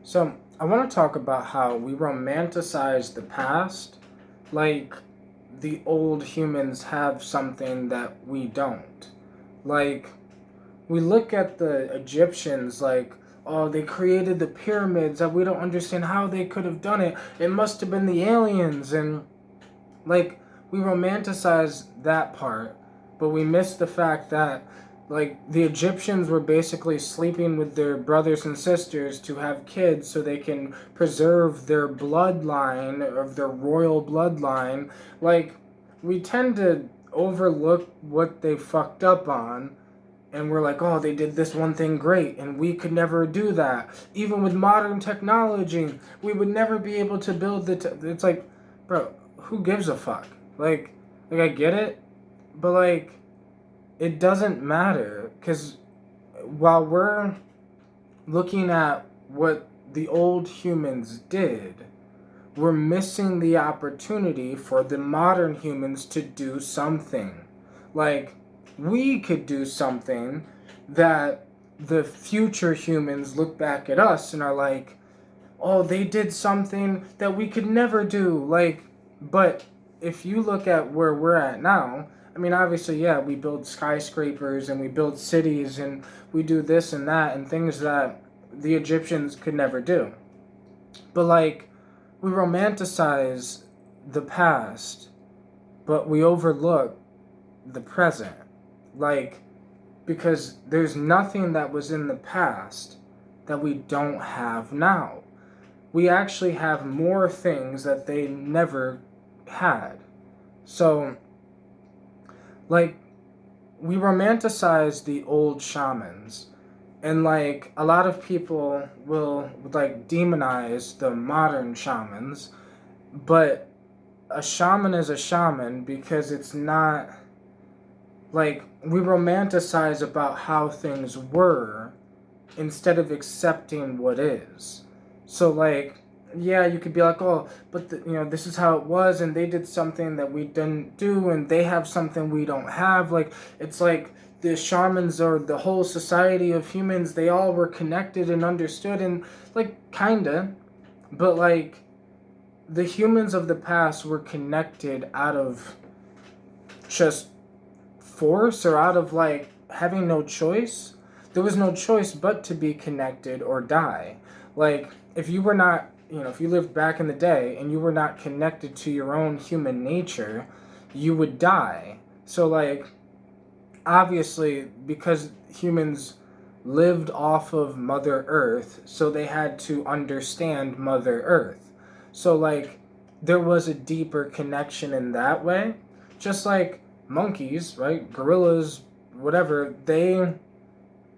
So, I want to talk about how we romanticize the past, like the old humans have something that we don't. Like, we look at the Egyptians like, oh, they created the pyramids, that we don't understand how they could have done it. It must have been the aliens. And, like, we romanticize that part, but we miss the fact that like the Egyptians were basically sleeping with their brothers and sisters to have kids so they can preserve their bloodline of their royal bloodline. Like, we tend to overlook what they fucked up on, and we're like, oh, they did this one thing great and we could never do that. Even with modern technology, we would never be able to build it's like, bro, who gives a fuck? Like I get it, but like it doesn't matter because while we're looking at what the old humans did, we're missing the opportunity for the modern humans to do something. Like, we could do something that the future humans look back at us and are like, oh, they did something that we could never do. Like, but if you look at where we're at now, I mean, obviously, yeah, we build skyscrapers and we build cities and we do this and that and things that the Egyptians could never do. But, like, we romanticize the past, but we overlook the present. Like, because there's nothing that was in the past that we don't have now. We actually have more things that they never had. So, like, we romanticize the old shamans, and like a lot of people will like demonize the modern shamans, but a shaman is a shaman because it's not like we romanticize about how things were instead of accepting what is. So like, yeah, you could be like, oh, but this is how it was, and they did something that we didn't do, and they have something we don't have. Like, it's like the shamans or the whole society of humans, they all were connected and understood, and like kinda, but like the humans of the past were connected out of just force or out of like having no choice. There was no choice but to be connected or die. Like, if you were not, if you lived back in the day and you were not connected to your own human nature, you would die. So like, obviously, because humans lived off of Mother Earth, so they had to understand Mother Earth. So, like, there was a deeper connection in that way. Just like monkeys, right? Gorillas, whatever, they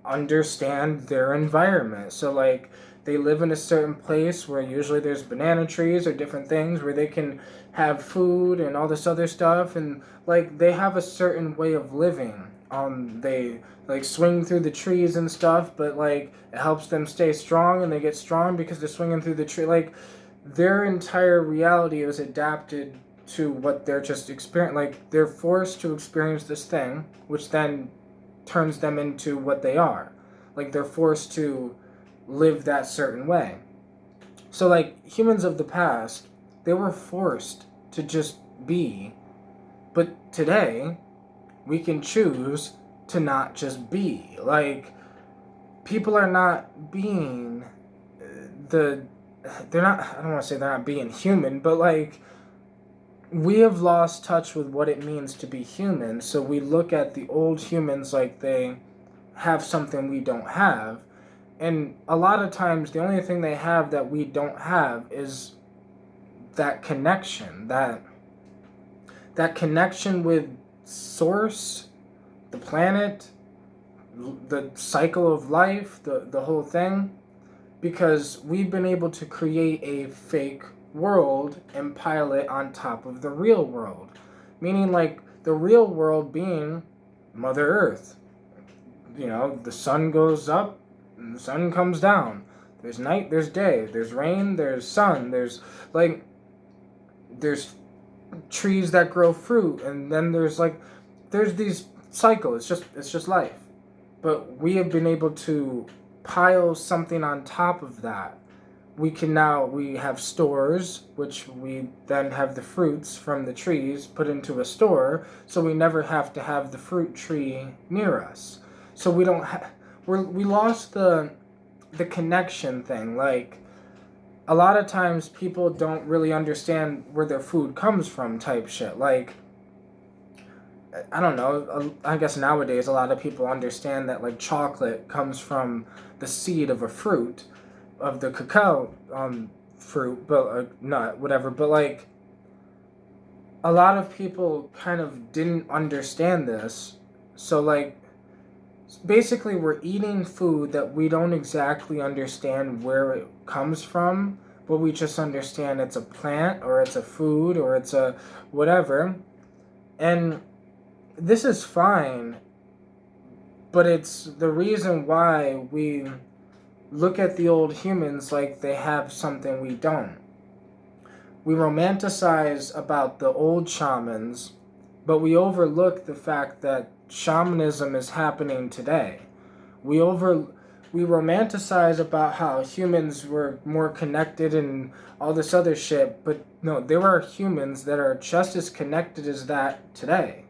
understand their environment. So, like, they live in a certain place where usually there's banana trees or different things where they can have food and all this other stuff. And, like, they have a certain way of living. They like swing through the trees and stuff, but like it helps them stay strong, and they get strong because they're swinging through the tree. Like, their entire reality is adapted to what they're just experiencing. Like, they're forced to experience this thing, which then turns them into what they are. Like, they're forced to live that certain way. So, like, humans of the past, they were forced to just be. But today, we can choose to not just be. Like, people are not being the. They're not. I don't want to say they're not being human, but like, we have lost touch with what it means to be human. So we look at the old humans like they have something we don't have. And a lot of times, the only thing they have that we don't have is that connection, that connection with source, the planet, the cycle of life, the whole thing, because we've been able to create a fake world and pile it on top of the real world. Meaning, like, the real world being Mother Earth. The sun goes up and the sun comes down. There's night, there's day, there's rain, there's sun, like, there's trees that grow fruit, and then there's these cycles. It's just life. But we have been able to pile something on top of that, we have stores, which we then have the fruits from the trees put into a store, so we never have to have the fruit tree near us. So we don't we lost the connection thing. Like, a lot of times people don't really understand where their food comes from type shit. Like, I don't know, I guess nowadays a lot of people understand that, like, chocolate comes from the seed of a fruit, of the cacao fruit, but nut, whatever. But like, a lot of people kind of didn't understand this. So like, basically we're eating food that we don't exactly understand where it comes from, but we just understand it's a plant or it's a food or it's a whatever. And this is fine, but it's the reason why we look at the old humans like they have something we don't. We romanticize about the old shamans, but we overlook the fact that shamanism is happening today. We romanticize about how humans were more connected and all this other shit, but no, there are humans that are just as connected as that today.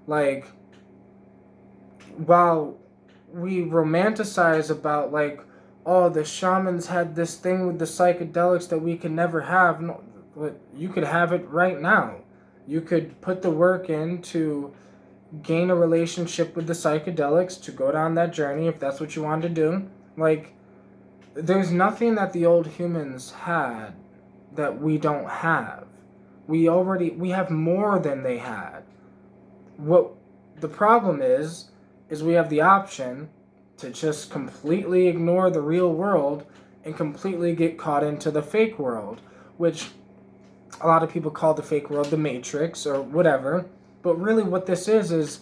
Like, while we romanticize about, like, oh, the shamans had this thing with the psychedelics that we can never have. No, you could have it right now. You could put the work in to gain a relationship with the psychedelics, to go down that journey if that's what you want to do. Like, there's nothing that the old humans had that we don't have. We have more than they had. What the problem is we have the option to just completely ignore the real world and completely get caught into the fake world, which a lot of people call the fake world the Matrix or whatever. But really what this is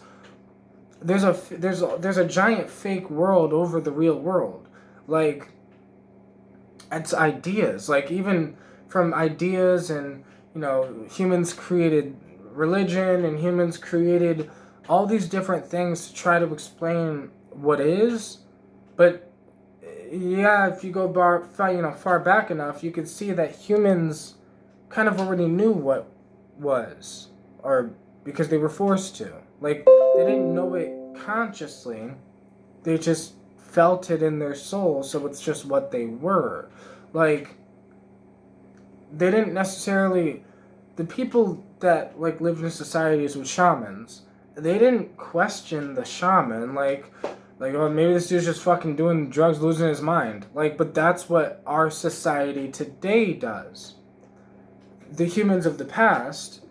there's a giant fake world over the real world. Like, it's ideas. Like, even from ideas, and humans created religion, and humans created all these different things to try to explain what is. But yeah, if you go far back enough, you could see that humans kind of already knew what was, or because they were forced to. Like, they didn't know it consciously, they just felt it in their soul, so it's just what they were. Like, they didn't necessarily, the people that like lived in societies with shamans, they didn't question the shaman, like, oh, maybe this dude's just fucking doing drugs, losing his mind. Like, but that's what our society today does. The humans of the past,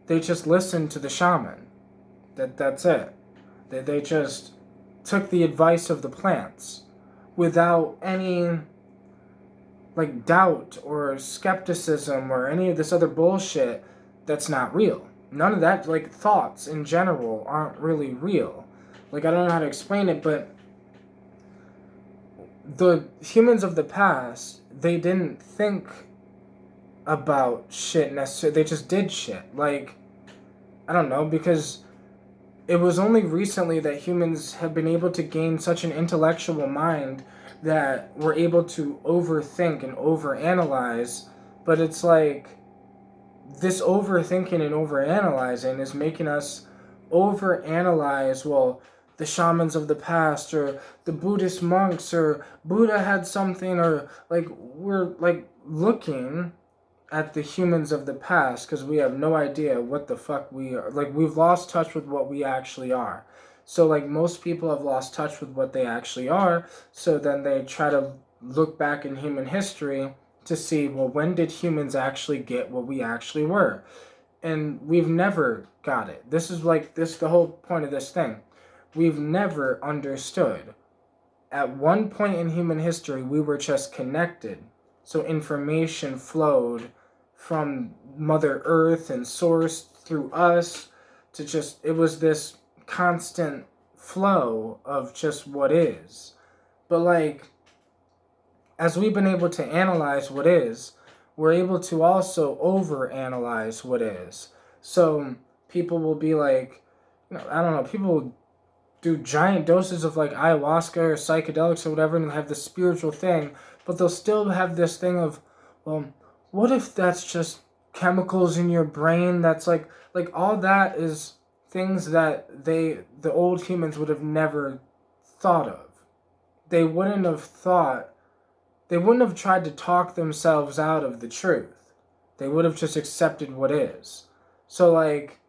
they just listened to the shaman. That's it. They just took the advice of the plants without any, like, doubt or skepticism or any of this other bullshit that's not real. None of that, like, thoughts in general aren't really real. Like, I don't know how to explain it, but the humans of the past, they didn't think about shit necessarily. They just did shit. Like, I don't know, because it was only recently that humans have been able to gain such an intellectual mind that we're able to overthink and overanalyze. But it's like, this overthinking and overanalyzing is making us overanalyze, well, the shamans of the past, or the Buddhist monks, or Buddha had something, or like, we're like looking at the humans of the past because we have no idea what the fuck we are. Like, we've lost touch with what we actually are. So like, most people have lost touch with what they actually are, so then they try to look back in human history to see, well, when did humans actually get what we actually were? And we've never got it. This is like, this the whole point of this thing. We've never understood. At one point in human history, we were just connected. So information flowed from Mother Earth and Source through us to just, it was this constant flow of just what is. But like, as we've been able to analyze what is, we're able to also overanalyze what is. So people will be like, I don't know, people will do giant doses of like ayahuasca or psychedelics or whatever and have the spiritual thing, but they'll still have this thing of, well, what if that's just chemicals in your brain? That's like all that is things that the old humans would have never thought of. They wouldn't have thought, they wouldn't have tried to talk themselves out of the truth. They would have just accepted what is. So like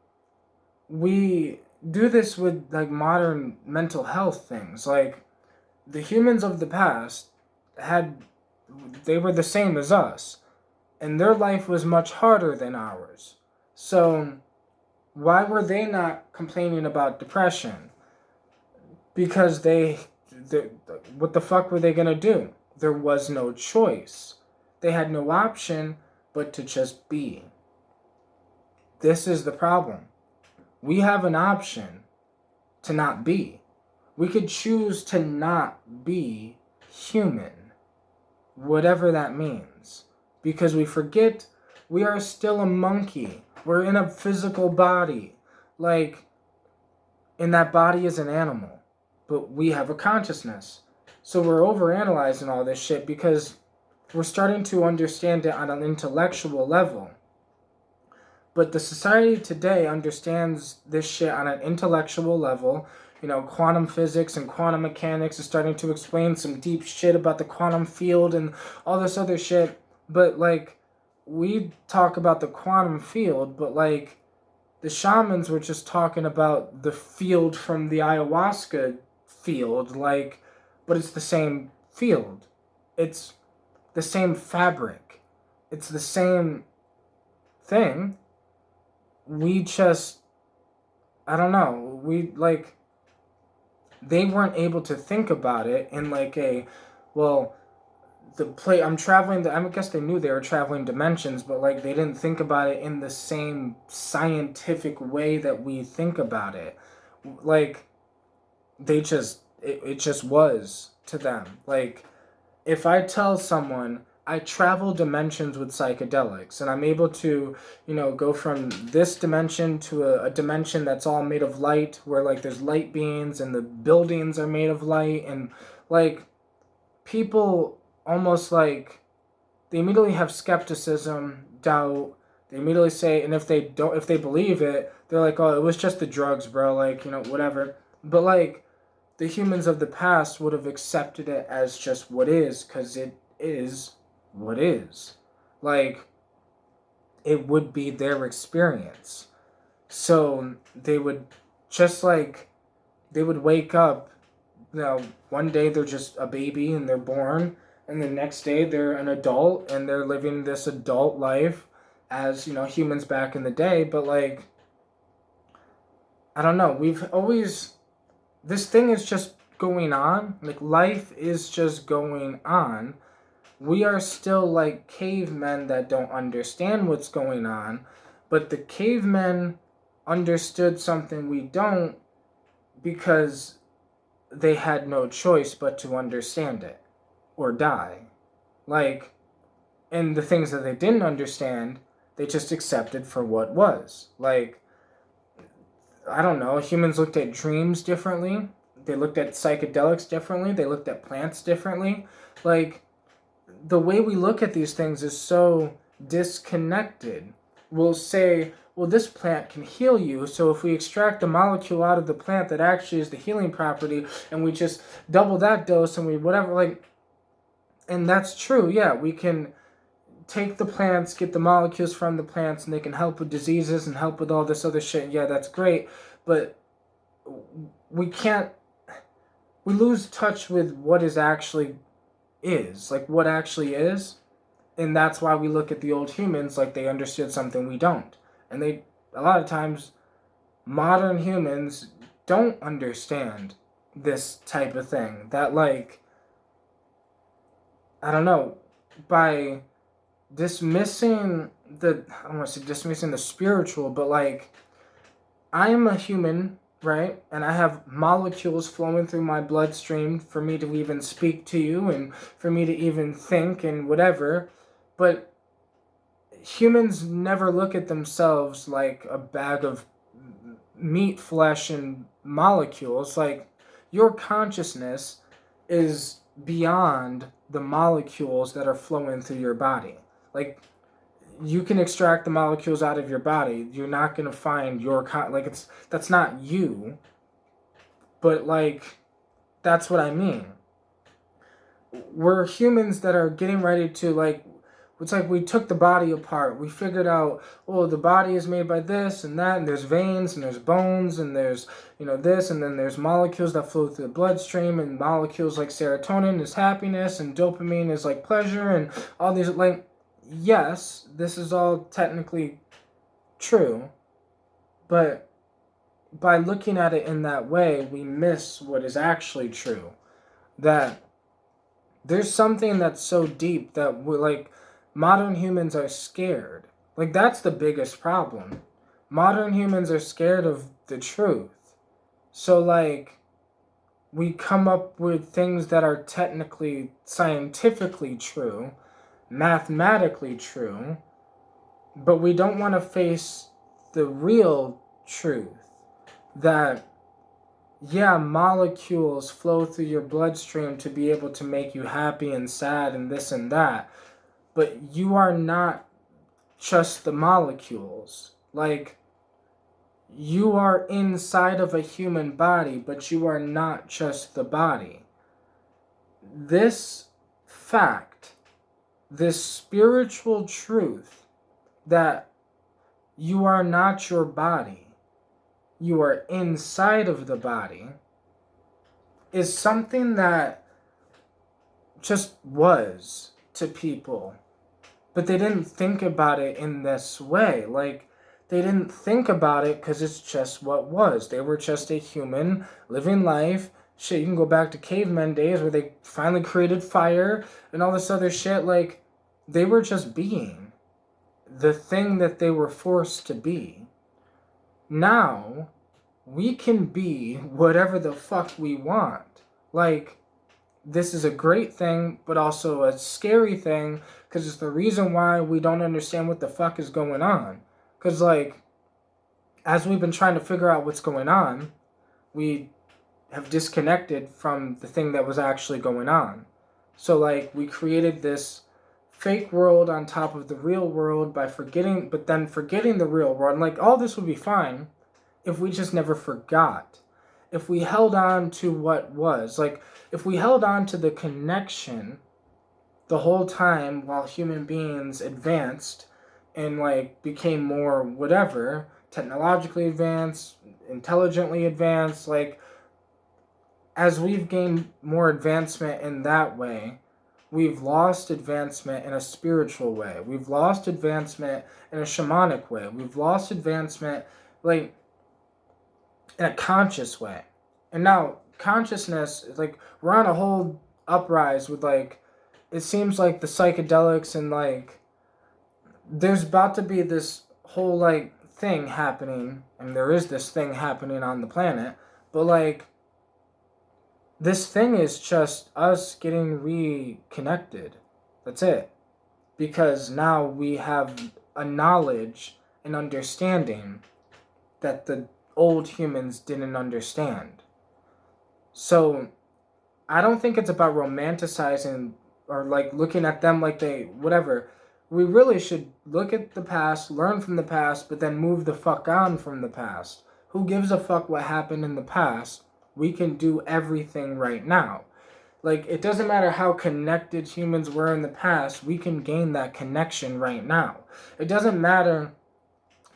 we do this with like modern mental health things. Like the humans of the past had, they were the same as us, and their life was much harder than ours. So why were they not complaining about depression? Because they, what the fuck were they gonna do? There was no choice. They had no option but to just be. This is the problem. We have an option to not be. We could choose to not be human, whatever that means. Because we forget we are still a monkey. We're in a physical body. Like, and that body is an animal. But we have a consciousness. So we're overanalyzing all this shit because we're starting to understand it on an intellectual level. But the society today understands this shit on an intellectual level. You know, quantum physics and quantum mechanics is starting to explain some deep shit about the quantum field and all this other shit. But, like, we talk about the quantum field, but, like, the shamans were just talking about the field from the ayahuasca field, like, but it's the same field. It's the same fabric. It's the same thing. We just, I don't know, we, like, they weren't able to think about it in, like, a, well, I'm traveling, I guess they knew they were traveling dimensions, but, like, they didn't think about it in the same scientific way that we think about it. Like, they just, it just was to them. Like, if I tell someone I travel dimensions with psychedelics and I'm able to, you know, go from this dimension to a dimension that's all made of light, where like there's light beings and the buildings are made of light, and like people almost like they immediately have skepticism, doubt. They immediately say, and if they believe it, they're like, oh, it was just the drugs, bro, like, you know, whatever. But like the humans of the past would have accepted it as just what is, because it is what is. Like, it would be their experience. So they would just like, they would wake up, you know, one day they're just a baby and they're born, and the next day they're an adult and they're living this adult life as, you know, humans back in the day. But like, I don't know, we've always, this thing is just going on. Like, life is just going on. We are still like cavemen that don't understand what's going on, but the cavemen understood something we don't, because they had no choice but to understand it or die. Like, and the things that they didn't understand, they just accepted for what was. Like, I don't know, humans looked at dreams differently. They looked at psychedelics differently. They looked at plants differently. Like, the way we look at these things is so disconnected. We'll say, well, this plant can heal you, so if we extract the molecule out of the plant that actually is the healing property, and we just double that dose and we whatever, like, and that's true, yeah, we can take the plants, get the molecules from the plants, and they can help with diseases and help with all this other shit. Yeah, that's great, but we can't, we lose touch with what is actually is, like what actually is, and that's why we look at the old humans like they understood something we don't. And they, a lot of times, modern humans don't understand this type of thing. That, like, I don't know, by dismissing the, I don't want to say dismissing the spiritual, but like, I'm a human, right? And I have molecules flowing through my bloodstream for me to even speak to you and for me to even think and whatever. But humans never look at themselves like a bag of meat, flesh, and molecules. Like, your consciousness is beyond the molecules that are flowing through your body. Like, you can extract the molecules out of your body. You're not going to find your that's not you, but like that's what I mean. We're humans that are getting ready to like, it's like we took the body apart. We figured out, oh, the body is made by this and that, and there's veins and there's bones and there's, this, and then there's molecules that flow through the bloodstream, and molecules like serotonin is happiness and dopamine is like pleasure, and all these, like, yes, this is all technically true, but by looking at it in that way, we miss what is actually true. That there's something that's so deep that we're like, modern humans are scared. Like, that's the biggest problem. Modern humans are scared of the truth. So, like, we come up with things that are technically, scientifically true, mathematically true, but we don't want to face the real truth that, yeah, molecules flow through your bloodstream to be able to make you happy and sad and this and that, but you are not just the molecules. Like, you are inside of a human body, but you are not just the body. This fact, this spiritual truth that you are not your body, you are inside of the body, is something that just was to people. But they didn't think about it in this way. Like, they didn't think about it because it's just what was. They were just a human living life. Shit, you can go back to cavemen days where they finally created fire and all this other shit. Like, they were just being the thing that they were forced to be. Now, we can be whatever the fuck we want. Like, this is a great thing, but also a scary thing, because it's the reason why we don't understand what the fuck is going on. Because, like, as we've been trying to figure out what's going on, we have disconnected from the thing that was actually going on. So, like, we created this fake world on top of the real world by forgetting the real world. And, like, all this would be fine if we just never forgot. If we held on to what was. Like, if we held on to the connection the whole time while human beings advanced and, like, became more whatever, technologically advanced, intelligently advanced, like, as we've gained more advancement in that way, we've lost advancement in a spiritual way. We've lost advancement in a shamanic way. We've lost advancement, like, in a conscious way. And now consciousness, like, we're on a whole uprise with, like, it seems like the psychedelics, and, like, there's about to be this whole, like, thing happening, and there is this thing happening on the planet, but, like, this thing is just us getting reconnected. That's it. Because now we have a knowledge and understanding that the old humans didn't understand. So I don't think it's about romanticizing or, like, looking at them like they whatever. We really should look at the past, learn from the past, but then move the fuck on from the past. Who gives a fuck what happened in the past? We can do everything right now. Like, it doesn't matter how connected humans were in the past, we can gain that connection right now. It doesn't matter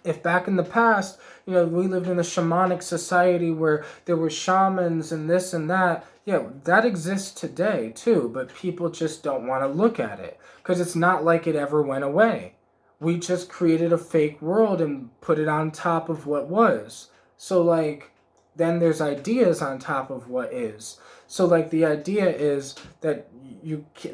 if back in the past, we lived in a shamanic society where there were shamans and this and that. Yeah, that exists today too, but people just don't want to look at it because it's not like it ever went away. We just created a fake world and put it on top of what was. So, like, then there's ideas on top of what is. So, like, the idea is that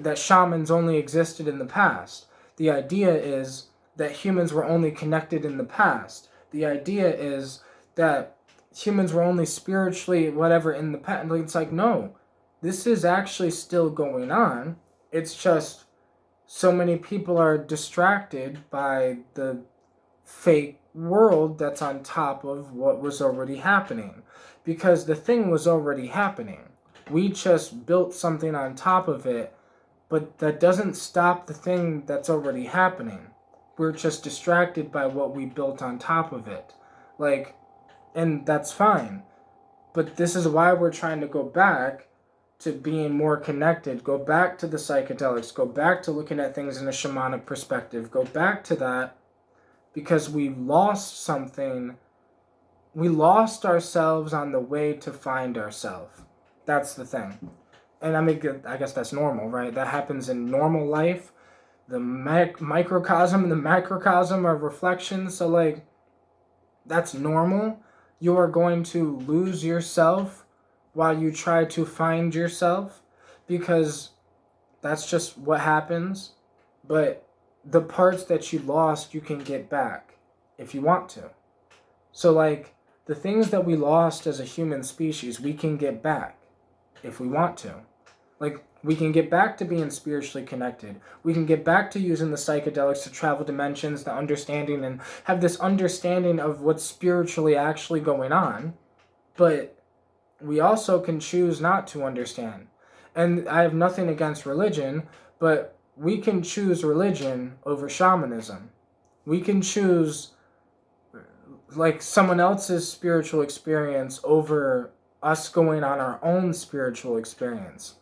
that shamans only existed in the past. The idea is that humans were only connected in the past. The idea is that humans were only spiritually whatever in the past. It's like, no, this is actually still going on. It's just so many people are distracted by the fake world that's on top of what was already happening. Because the thing was already happening. We just built something on top of it, but that doesn't stop the thing that's already happening. We're just distracted by what we built on top of it. Like, and that's fine. But this is why we're trying to go back to being more connected, go back to the psychedelics, go back to looking at things in a shamanic perspective, go back to that because we lost something. We lost ourselves on the way to find ourselves. That's the thing. And I mean, I guess that's normal, right? That happens in normal life. The microcosm and the macrocosm are reflections. So, like, that's normal. You are going to lose yourself while you try to find yourself because that's just what happens. But the parts that you lost, you can get back if you want to. So, like, the things that we lost as a human species, we can get back if we want to. Like, we can get back to being spiritually connected. We can get back to using the psychedelics to travel dimensions, the understanding, and have this understanding of what's spiritually actually going on. But we also can choose not to understand. And I have nothing against religion, but we can choose religion over shamanism. We can choose like someone else's spiritual experience over us going on our own spiritual experience.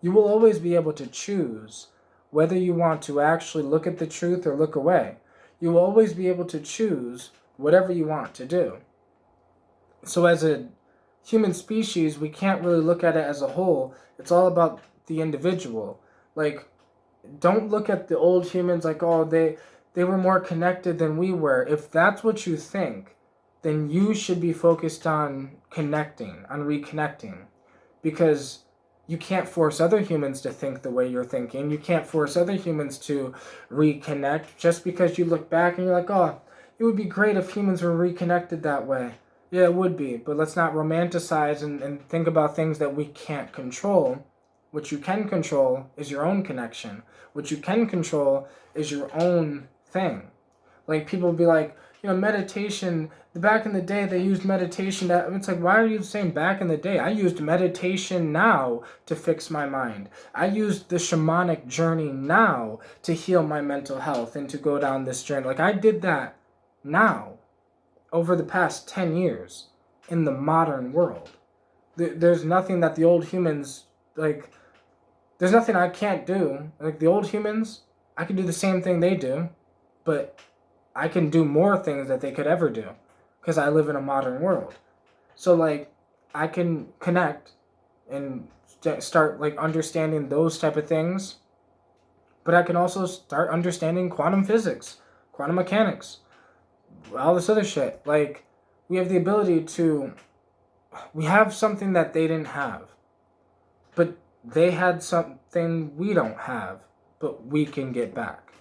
You will always be able to choose whether you want to actually look at the truth or look away. You will always be able to choose whatever you want to do. So as a human species, we can't really look at it as a whole. It's all about the individual. Like, don't look at the old humans like, oh, they were more connected than we were. If that's what you think, then you should be focused on connecting, on reconnecting. Because you can't force other humans to think the way you're thinking. You can't force other humans to reconnect just because you look back and you're like, oh, it would be great if humans were reconnected that way. Yeah, it would be. But let's not romanticize and think about things that we can't control. What you can control is your own connection. What you can control is your own thing. Like, people will be like, meditation, back in the day they used meditation to, it's like, why are you saying back in the day? I used meditation now to fix my mind. I used the shamanic journey now to heal my mental health and to go down this journey. Like, I did that now over the past 10 years in the modern world. There's nothing that the old humans, like, there's nothing I can't do. Like, the old humans, I can do the same thing they do, but I can do more things that they could ever do because I live in a modern world. So, like, I can connect and start, like, understanding those type of things, but I can also start understanding quantum physics, quantum mechanics, all this other shit. Like, we have the ability to, we have something that they didn't have, but they had something we don't have, but we can get back.